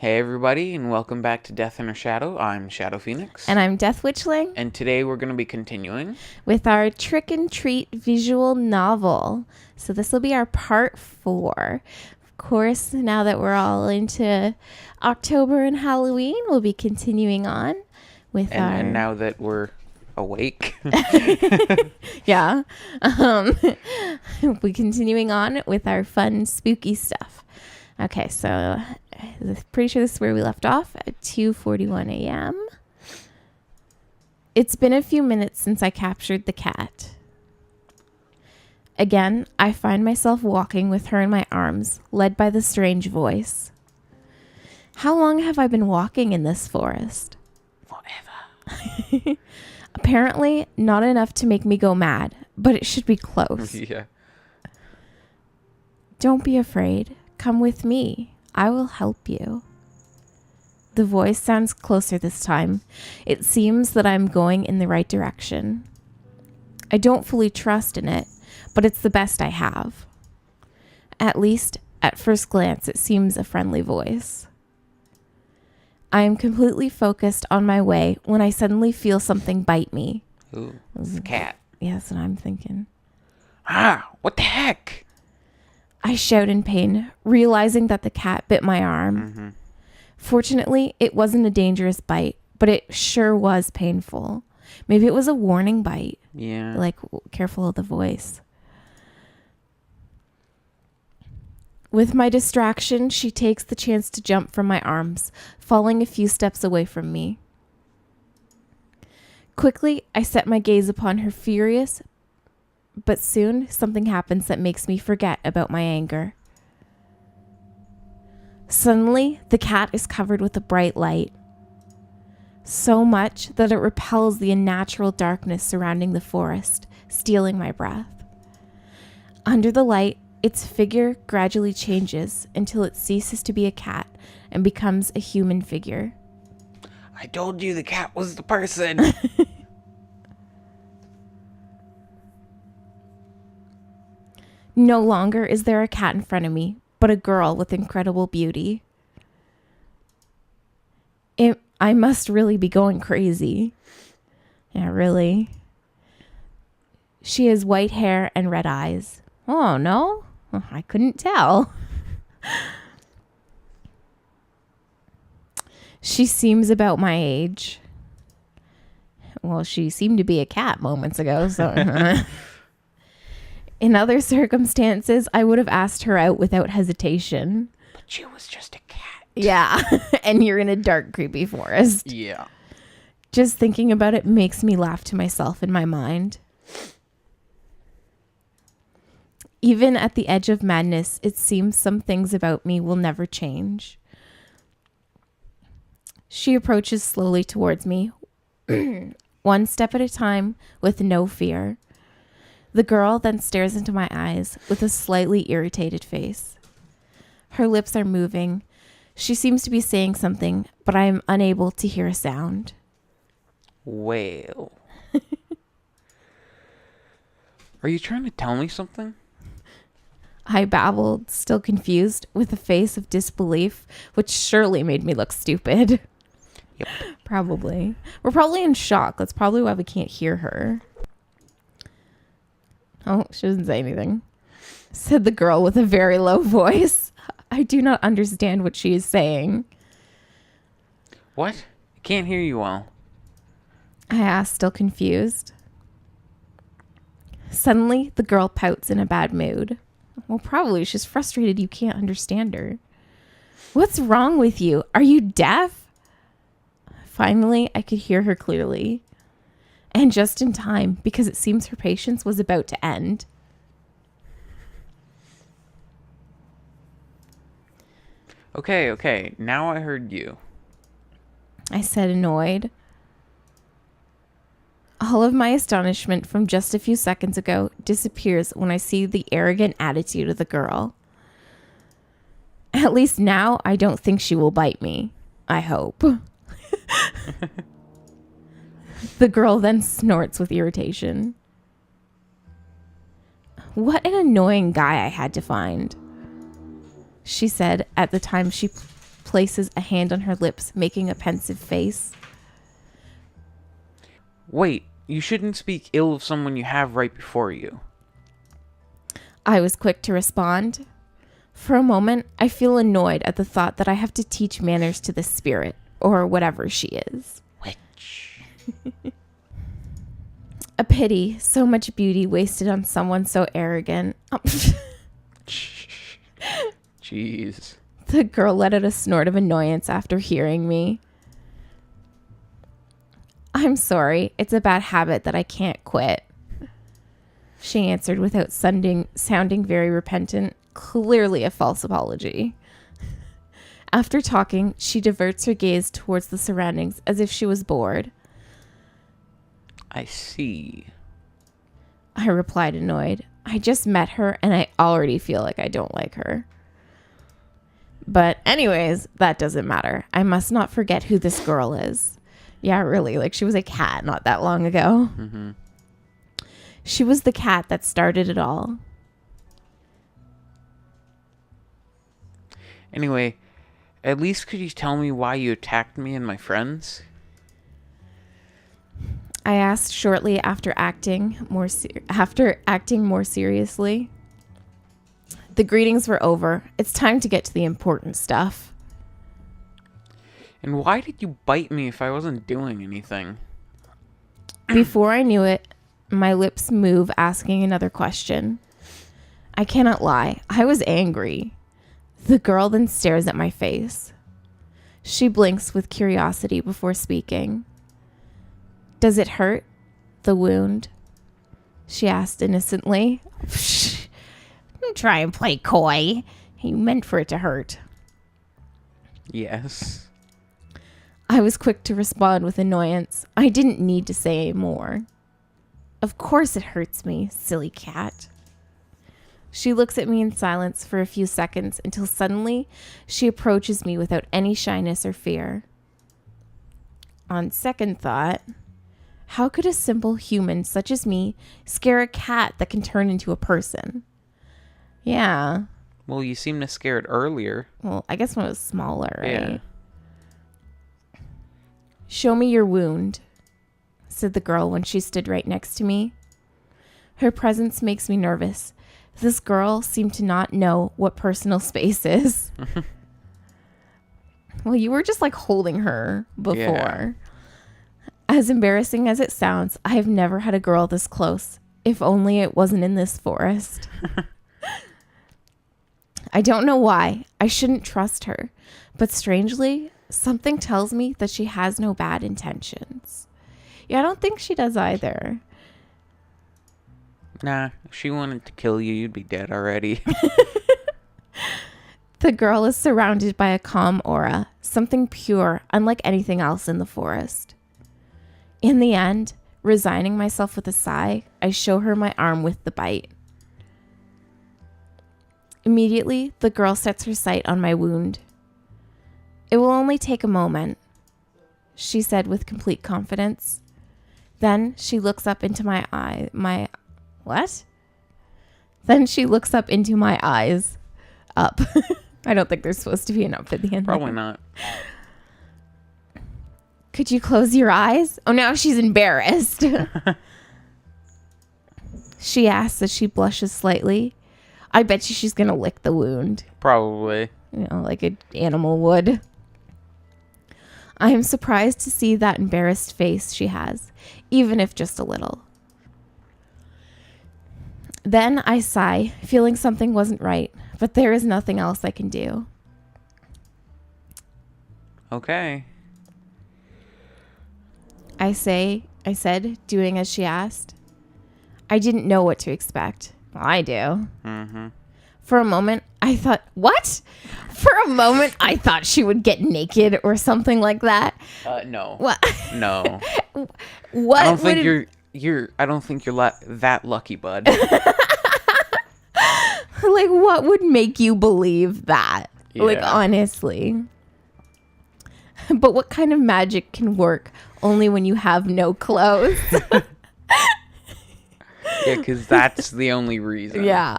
Hey everybody, and welcome back to Death in Her Shadow. I'm Shadow Phoenix. And I'm Death Witchling. And today we're going to be continuing with our Trick and Treat visual novel. So this will be our part 4. Of course, now that we're all into October and Halloween, we'll be continuing on with and now that we're awake. Yeah. We'll be continuing on with our fun, spooky stuff. Okay, so I'm pretty sure this is where we left off at 2:41 a.m. It's been a few minutes since I captured the cat. Again, I find myself walking with her in my arms, led by the strange voice. How long have I been walking in this forest? Forever. Apparently, not enough to make me go mad, but it should be close. Yeah. Don't be afraid. Come with me. I will help you. The voice sounds closer this time. It seems that I'm going in the right direction. I don't fully trust in it, but it's the best I have. At least, at first glance, it seems a friendly voice. I am completely focused on my way when I suddenly feel something bite me. Ooh, it's a cat. Yeah, that's what I'm thinking. Ah, what the heck? I shout in pain, realizing that the cat bit my arm. Mm-hmm. Fortunately, it wasn't a dangerous bite, but it sure was painful. Maybe it was a warning bite. Yeah. Like, careful of the voice. With my distraction, she takes the chance to jump from my arms, falling a few steps away from me. Quickly, I set my gaze upon her, furious, but soon something happens that makes me forget about my anger. Suddenly, the cat is covered with a bright light. So much that it repels the unnatural darkness surrounding the forest, stealing my breath. Under the light, its figure gradually changes until it ceases to be a cat and becomes a human figure. I told you the cat was the person. No longer is there a cat in front of me, but a girl with incredible beauty. I must really be going crazy. Yeah, really. She has white hair and red eyes. Oh, no? I couldn't tell. She seems about my age. Well, she seemed to be a cat moments ago, so... In other circumstances, I would have asked her out without hesitation. But she was just a cat. Yeah, and you're in a dark, creepy forest. Yeah. Just thinking about it makes me laugh to myself in my mind. Even at the edge of madness, it seems some things about me will never change. She approaches slowly towards me, one step at a time, with no fear. The girl then stares into my eyes with a slightly irritated face. Her lips are moving. She seems to be saying something, but I am unable to hear a sound. Well. Are you trying to tell me something? I babbled, still confused, with a face of disbelief, which surely made me look stupid. Yep. Probably. We're probably in shock. That's probably why we can't hear her. Oh, she doesn't say anything. Said the girl with a very low voice. I do not understand what she is saying. What? I can't hear you well. I asked, still confused. Suddenly, the girl pouts in a bad mood. Well, probably she's frustrated you can't understand her. What's wrong with you? Are you deaf? Finally, I could hear her clearly. And just in time, because it seems her patience was about to end. Okay. Now I heard you. I said, annoyed. All of my astonishment from just a few seconds ago disappears when I see the arrogant attitude of the girl. At least now, I don't think she will bite me. I hope. The girl then snorts with irritation. What an annoying guy I had to find, she said at the time she places a hand on her lips, making a pensive face. Wait, you shouldn't speak ill of someone you have right before you. I was quick to respond. For a moment, I feel annoyed at the thought that I have to teach manners to this spirit, or whatever she is. Witch. A pity, so much beauty wasted on someone so arrogant. Jeez. The girl let out a snort of annoyance after hearing me. I'm sorry, it's a bad habit that I can't quit. She answered without sounding very repentant, clearly a false apology. After talking, she diverts her gaze towards the surroundings as if she was bored. I see. I replied, annoyed. I just met her and I already feel like I don't like her. But anyways, that doesn't matter. I must not forget who this girl is. Yeah, really, like she was a cat not that long ago. Mm-hmm. She was the cat that started it all. Anyway, at least could you tell me why you attacked me and my friends? I asked shortly after acting more seriously. The greetings were over. It's time to get to the important stuff. And why did you bite me if I wasn't doing anything? Before I knew it, my lips move, asking another question. I cannot lie. I was angry. The girl then stares at my face. She blinks with curiosity before speaking. Does it hurt? The wound? She asked innocently. Don't try and play coy. You meant for it to hurt. Yes. I was quick to respond with annoyance. I didn't need to say more. Of course it hurts me, silly cat. She looks at me in silence for a few seconds until suddenly she approaches me without any shyness or fear. On second thought, how could a simple human such as me scare a cat that can turn into a person? Yeah. Well, you seemed to scare it earlier. Well, I guess when it was smaller, right? Yeah. Show me your wound, said the girl when she stood right next to me. Her presence makes me nervous. This girl seemed to not know what personal space is. Well, you were just like holding her before. Yeah. As embarrassing as it sounds, I have never had a girl this close. If only it wasn't in this forest. I don't know why. I shouldn't trust her. But strangely, something tells me that she has no bad intentions. Yeah, I don't think she does either. Nah, if she wanted to kill you, you'd be dead already. The girl is surrounded by a calm aura, something pure, unlike anything else in the forest. In the end, resigning myself with a sigh, I show her my arm with the bite. Immediately, the girl sets her sight on my wound. It will only take a moment, she said with complete confidence. Then she looks up into my eye. What? Then she looks up into my eyes. Up. I don't think there's supposed to be an up at the end. Probably not. Could you close your eyes? Oh, now she's embarrassed. She asks as she blushes slightly. I bet you she's going to lick the wound. Probably. You know, like an animal would. I am surprised to see that embarrassed face she has, even if just a little. Then I sigh, feeling something wasn't right, but there is nothing else I can do. Okay. I said, doing as she asked. I didn't know what to expect. Well, I do. Mm-hmm. For a moment, I thought, what? For a moment, I thought she would get naked or something like that. No. What? No. What? I don't think I don't think you're that lucky, bud. Like, what would make you believe that? Like, Yeah. honestly. But what kind of magic can work only when you have no clothes? Yeah, because that's the only reason. Yeah.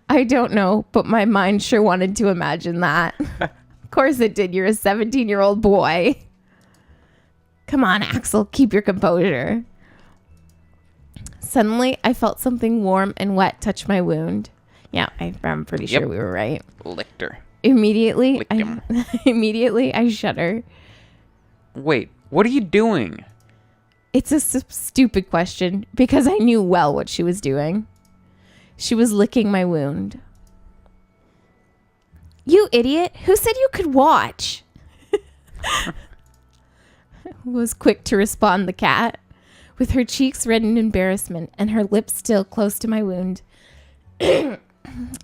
I don't know, but my mind sure wanted to imagine that. Of course it did. You're a 17-year-old boy. Come on, Axel, keep your composure. Suddenly, I felt something warm and wet touch my wound. Yeah, I'm pretty sure we were right. Licked her. Immediately, Licked him. I shudder. Wait, what are you doing? It's a stupid question because I knew well what she was doing. She was licking my wound. You idiot! Who said you could watch? Was quick to respond the cat. With her cheeks red in embarrassment and her lips still close to my wound.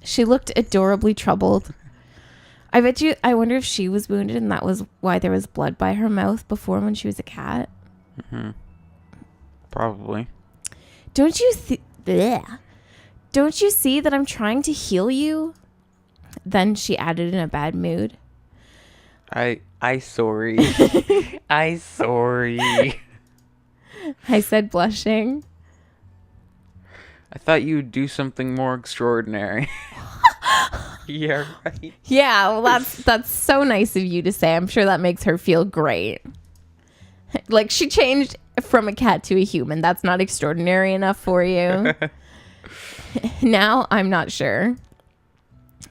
She looked adorably troubled. I wonder if she was wounded and that was why there was blood by her mouth before when she was a cat. Mm-hmm. Probably. Don't you see that I'm trying to heal you? Then she added in a bad mood. I sorry. I sorry. I said, blushing. I thought you would do something more extraordinary. Yeah, right. Yeah, well, that's so nice of you to say. I'm sure that makes her feel great. Like, she changed from a cat to a human. That's not extraordinary enough for you. Now, I'm not sure.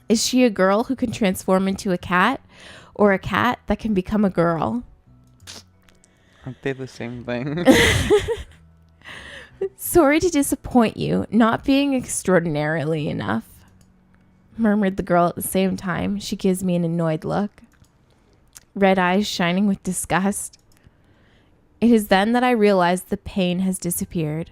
Is she a girl who can transform into a cat, or a cat that can become a girl? Aren't they the same thing? Sorry to disappoint you, not being extraordinarily enough, murmured the girl at the same time. She gives me an annoyed look, red eyes shining with disgust. It is then that I realize the pain has disappeared.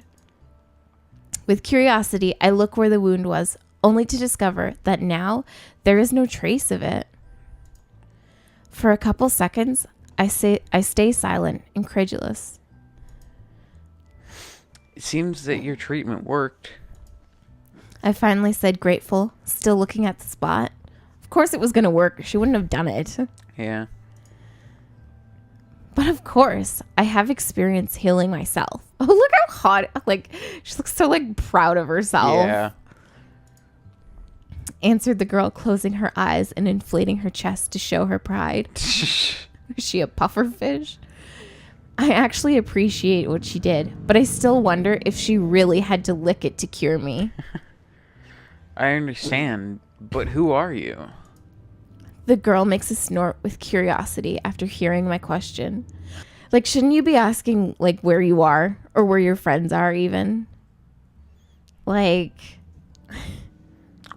With curiosity, I look where the wound was, only to discover that now there is no trace of it. For a couple seconds, I stay silent, incredulous. It seems that your treatment worked. I finally said, grateful, still looking at the spot. Of course it was going to work. She wouldn't have done it. Yeah. But of course, I have experience healing myself. Oh, look how hot. Like, she looks so, like, proud of herself. Yeah. Answered the girl, closing her eyes and inflating her chest to show her pride. Is she a pufferfish? I actually appreciate what she did, but I still wonder if she really had to lick it to cure me. I understand, but who are you? The girl makes a snort with curiosity after hearing my question. Like, shouldn't you be asking, like, where you are or where your friends are even? Like,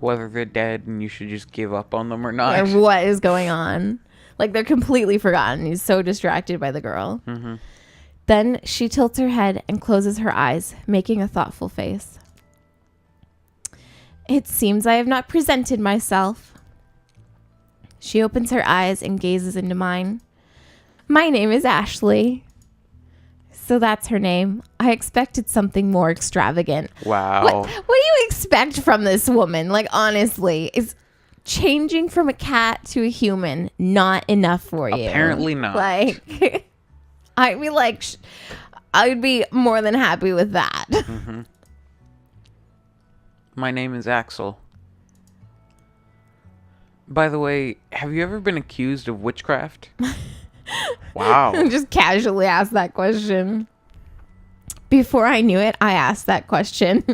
Whether they're dead and you should just give up on them or not. or what is going on? Like, they're completely forgotten. He's so distracted by the girl. Mm-hmm. Then she tilts her head and closes her eyes, making a thoughtful face. It seems I have not presented myself. She opens her eyes and gazes into mine. My name is Ashley. So that's her name. I expected something more extravagant. Wow. What do you expect from this woman? Like, honestly, is changing from a cat to a human not enough for you? Apparently not. Like, I'd be like, I'd be more than happy with that. Mm-hmm. My name is Axel. By the way, have you ever been accused of witchcraft? Wow. Just casually asked that question. Before I knew it, I asked that question.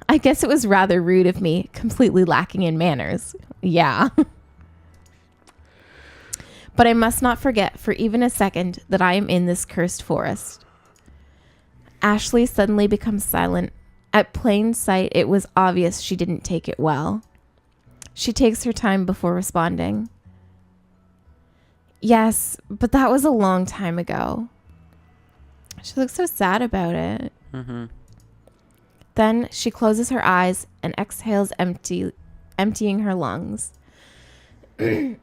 I guess it was rather rude of me, completely lacking in manners. Yeah. But I must not forget for even a second that I am in this cursed forest. Ashley suddenly becomes silent. At plain sight, it was obvious she didn't take it well. She takes her time before responding. Yes, but that was a long time ago. She looks so sad about it. Mm-hmm. Then she closes her eyes and exhales, emptying her lungs. She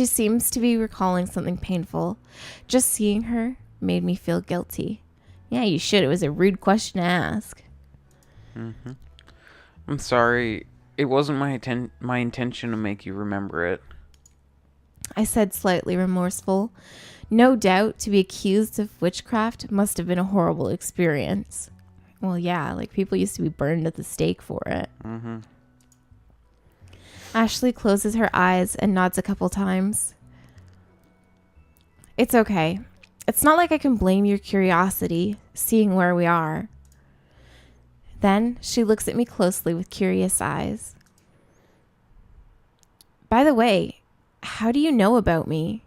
seems to be recalling something painful. Just seeing her made me feel guilty. Yeah, you should. It was a rude question to ask. Mm-hmm. I'm sorry. It wasn't my intention to make you remember it. I said, slightly remorseful. No doubt to be accused of witchcraft must have been a horrible experience. Well, yeah, like people used to be burned at the stake for it. Mm-hmm. Ashley closes her eyes and nods a couple times. It's okay. It's not like I can blame your curiosity, seeing where we are. Then she looks at me closely with curious eyes. By the way, how do you know about me?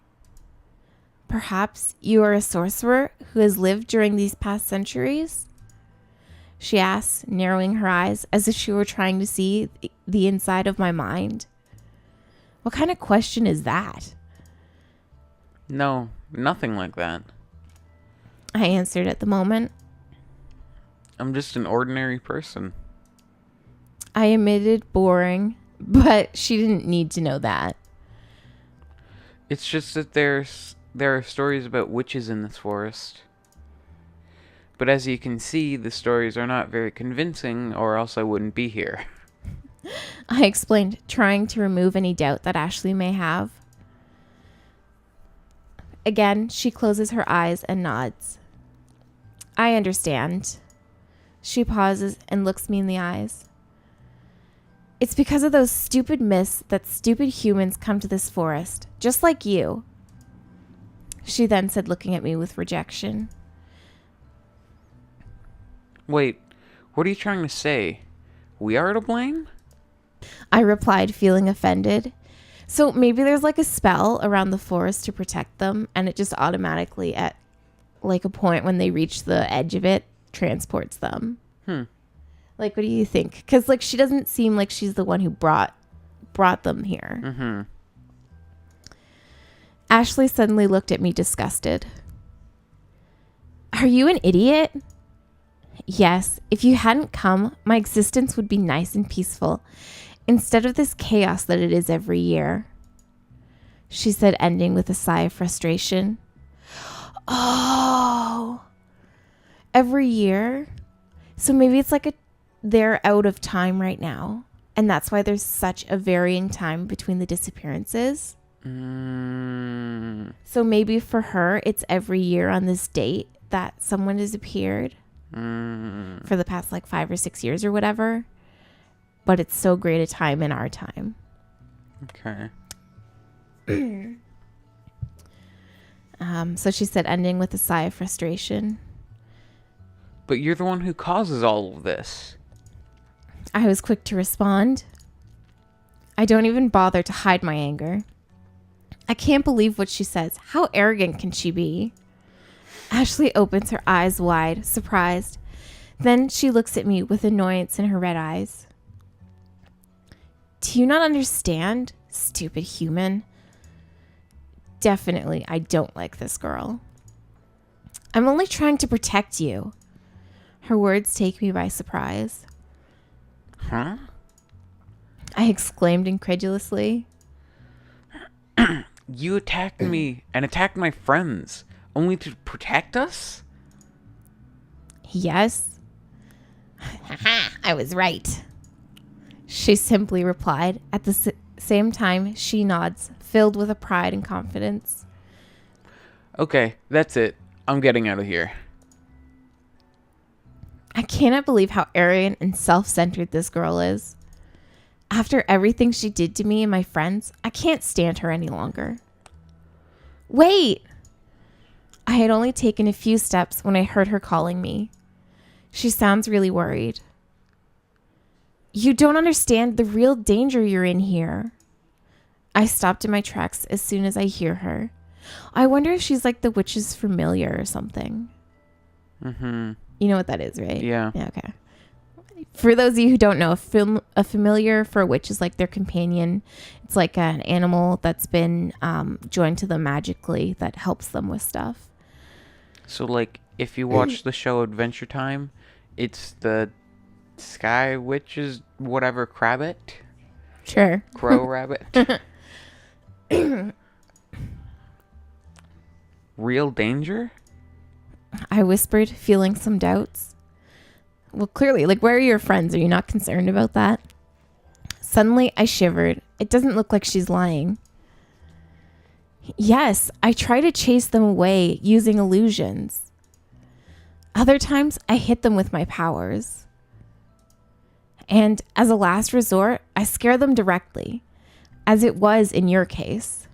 Perhaps you are a sorcerer who has lived during these past centuries? She asks, narrowing her eyes as if she were trying to see the inside of my mind. What kind of question is that? No, nothing like that. I answered at the moment. I'm just an ordinary person. I admitted boring, but she didn't need to know that. It's just that there are stories about witches in this forest. But as you can see, the stories are not very convincing, or else I wouldn't be here. I explained, trying to remove any doubt that Ashley may have. Again, she closes her eyes and nods. I understand. She pauses and looks me in the eyes. It's because of those stupid myths that stupid humans come to this forest, just like you. She then said, looking at me with rejection. Wait, what are you trying to say? We are to blame? I replied, feeling offended. So maybe there's like a spell around the forest to protect them, and it just automatically, at like a point when they reach the edge of it, transports them. Like, what do you think? Because like she doesn't seem like she's the one who brought them here. Mm-hmm. Ashley suddenly looked at me disgusted. Are you an idiot? Yes, if you hadn't come, my existence would be nice and peaceful, instead of this chaos that it is every year. She said, ending with a sigh of frustration. Oh, every year? So maybe it's like they're out of time right now, and that's why there's such a varying time between the disappearances. So maybe for her, it's every year on this date that someone has appeared for the past like 5 or 6 years or whatever. But it's so great a time in our time. Okay. So she said, ending with a sigh of frustration. But you're the one who causes all of this. I was quick to respond. I don't even bother to hide my anger. I can't believe what she says. How arrogant can she be? Ashley opens her eyes wide, surprised. Then she looks at me with annoyance in her red eyes. Do you not understand, stupid human? Definitely, I don't like this girl. I'm only trying to protect you. Her words take me by surprise. Huh? I exclaimed incredulously. You attacked me and attacked my friends, only to protect us? Yes. I was right. She simply replied. At the same time, she nods, filled with a pride and confidence. Okay, that's it. I'm getting out of here. I cannot believe how arrogant and self-centered this girl is. After everything she did to me and my friends, I can't stand her any longer. Wait! I had only taken a few steps when I heard her calling me. She sounds really worried. You don't understand the real danger you're in here. I stopped in my tracks as soon as I hear her. I wonder if she's like the witch's familiar or something. Mm-hmm. You know what that is, right? Yeah. Yeah, okay. For those of you who don't know, a familiar for a witch is like their companion. It's like an animal that's been joined to them magically that helps them with stuff. So, like, if you watch the show Adventure Time, it's the Sky Witch's whatever Crabbit? Sure. Crow Rabbit? Real danger? I whispered, feeling some doubts. Well, clearly, like, where are your friends? Are you not concerned about that? Suddenly, I shivered. It doesn't look like she's lying. Yes, I try to chase them away using illusions. Other times, I hit them with my powers. And as a last resort, I scare them directly, as it was in your case,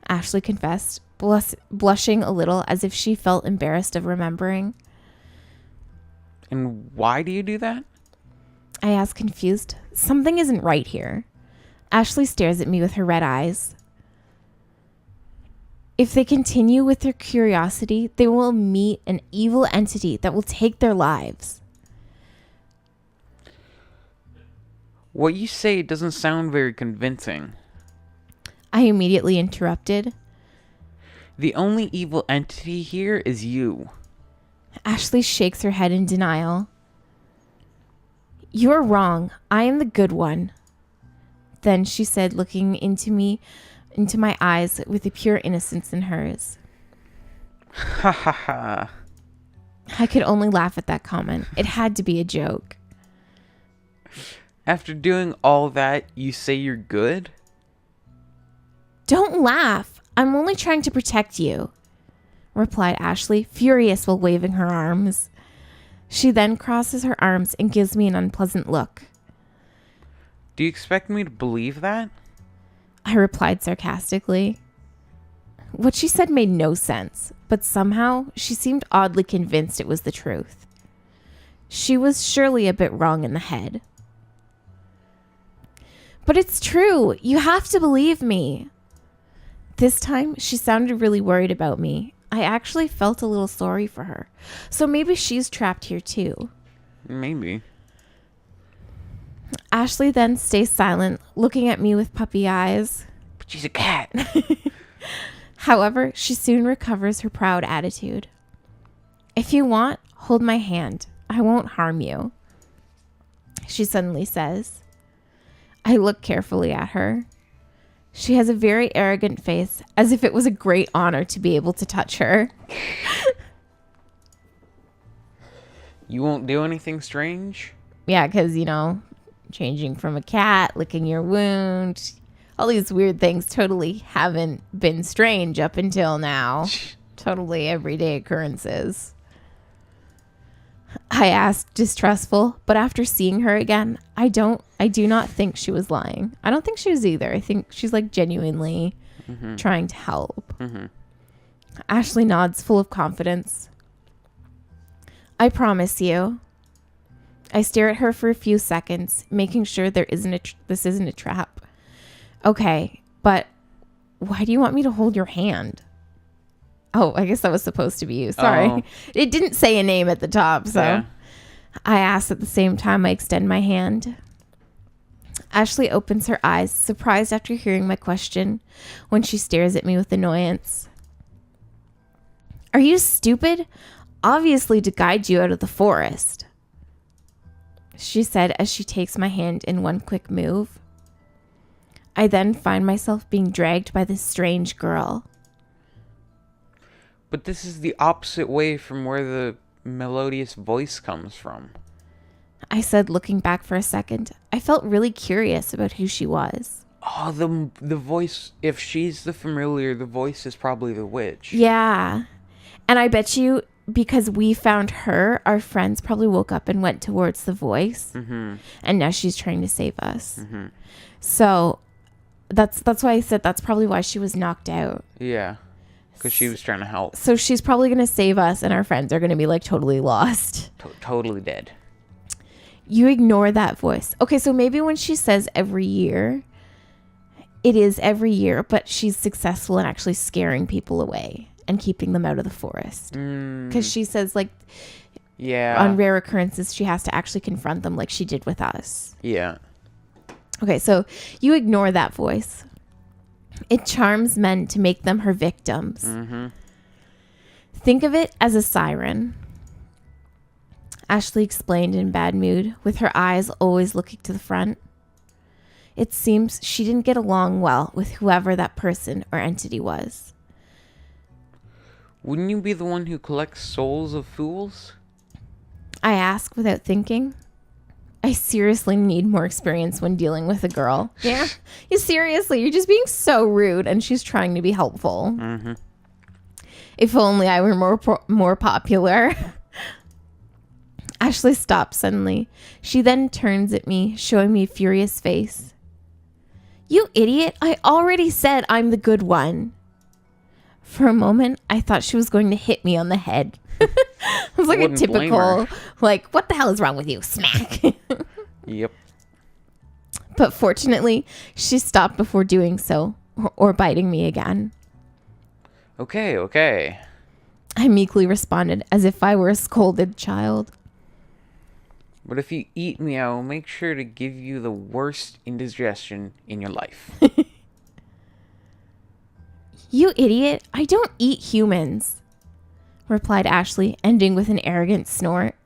Ashley confessed, blushing a little as if she felt embarrassed of remembering. And why do you do that? I asked, confused. Something isn't right here. Ashley stares at me with her red eyes. If they continue with their curiosity, they will meet an evil entity that will take their lives. What you say doesn't sound very convincing. I immediately interrupted. The only evil entity here is you. Ashley shakes her head in denial. You are wrong. I am the good one. Then she said, looking into my eyes with a pure innocence in hers. Ha ha ha. I could only laugh at that comment. It had to be a joke. After doing all that, you say you're good? Don't laugh. I'm only trying to protect you, replied Ashley, furious while waving her arms. She then crosses her arms and gives me an unpleasant look. Do you expect me to believe that? I replied sarcastically. What she said made no sense, but somehow she seemed oddly convinced it was the truth. She was surely a bit wrong in the head. But it's true. You have to believe me. This time, she sounded really worried about me. I actually felt a little sorry for her. So maybe she's trapped here too. Maybe. Ashley then stays silent, looking at me with puppy eyes. But she's a cat. However, she soon recovers her proud attitude. If you want, hold my hand. I won't harm you, she suddenly says. I look carefully at her. She has a very arrogant face, as if it was a great honor to be able to touch her. You won't do anything strange? Yeah, because, changing from a cat, licking your wound, all these weird things totally haven't been strange up until now. Totally everyday occurrences. I asked, distrustful, but after seeing her again, I do not think she was lying. I don't think she was either. I think she's genuinely trying to help. Mm-hmm. Ashley nods, full of confidence. I promise you. I stare at her for a few seconds, making sure this isn't a trap. Okay, but why do you want me to hold your hand? Oh, I guess that was supposed to be you. Sorry. Oh. It didn't say a name at the top, so Yeah. I ask at the same time I extend my hand. Ashley opens her eyes, surprised after hearing my question, when she stares at me with annoyance. Are you stupid? Obviously to guide you out of the forest, she said as she takes my hand in one quick move. I then find myself being dragged by this strange girl. But this is the opposite way from where the melodious voice comes from. I said, looking back for a second. I felt really curious about who she was. Oh, the voice, if she's the familiar, the voice is probably the witch. Yeah. And I bet you, because we found her, our friends probably woke up and went towards the voice. Mm-hmm. And now she's trying to save us. Mm-hmm. So that's why I said that's probably why she was knocked out. Yeah. Because she was trying to help. So she's probably going to save us and our friends are going to be totally lost. Totally dead. You ignore that voice. Okay, so maybe when she says every year, it is every year, but she's successful in actually scaring people away and keeping them out of the forest. Because she says, yeah, on rare occurrences, she has to actually confront them like she did with us. Yeah. Okay, so you ignore that voice. It charms men to make them her victims. Mm-hmm. Think of it as a siren. Ashley explained in bad mood, with her eyes always looking to the front. It seems she didn't get along well with whoever that person or entity was. Wouldn't you be the one who collects souls of fools? I asked without thinking. I seriously need more experience when dealing with a girl. Yeah? You're just being so rude, and she's trying to be helpful. Mm-hmm. If only I were more popular. Ashley stops suddenly. She then turns at me, showing me a furious face. You idiot! I already said I'm the good one. For a moment, I thought she was going to hit me on the head. It was like a Wouldn't blame typical, her. like, what the hell is wrong with you? Smack. Yep. But fortunately, she stopped before doing so, or biting me again. Okay, okay. I meekly responded as if I were a scolded child. But if you eat me, I will make sure to give you the worst indigestion in your life. You idiot, I don't eat humans, replied Ashley, ending with an arrogant snort.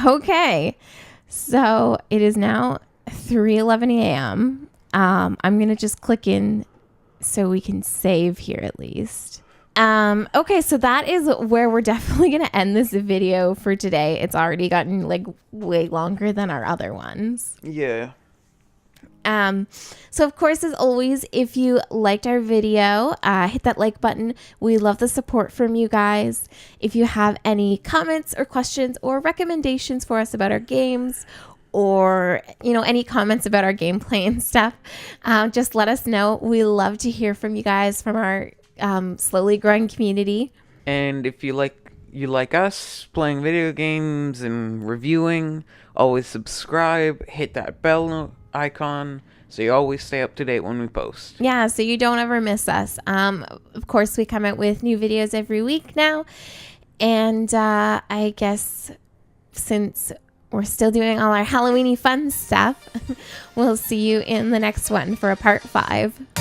Okay, so it is now 3:11 a.m. I'm going to just click in so we can save here at least. Okay, so that is where we're definitely going to end this video for today. It's already gotten like way longer than our other ones. Yeah. So of course, as always, if you liked our video, hit that like button. We love the support from you guys. If you have any comments or questions or recommendations for us about our games, or, you know, any comments about our gameplay and stuff, just let us know. We love to hear from you guys, from our slowly growing community. And if you like us playing video games and reviewing, always subscribe, hit that bell icon so you always stay up to date when we post. Yeah, so you don't ever miss us. Of course, we come out with new videos every week now. And I guess since we're still doing all our Halloween-y fun stuff, we'll see you in the next one for a part 5.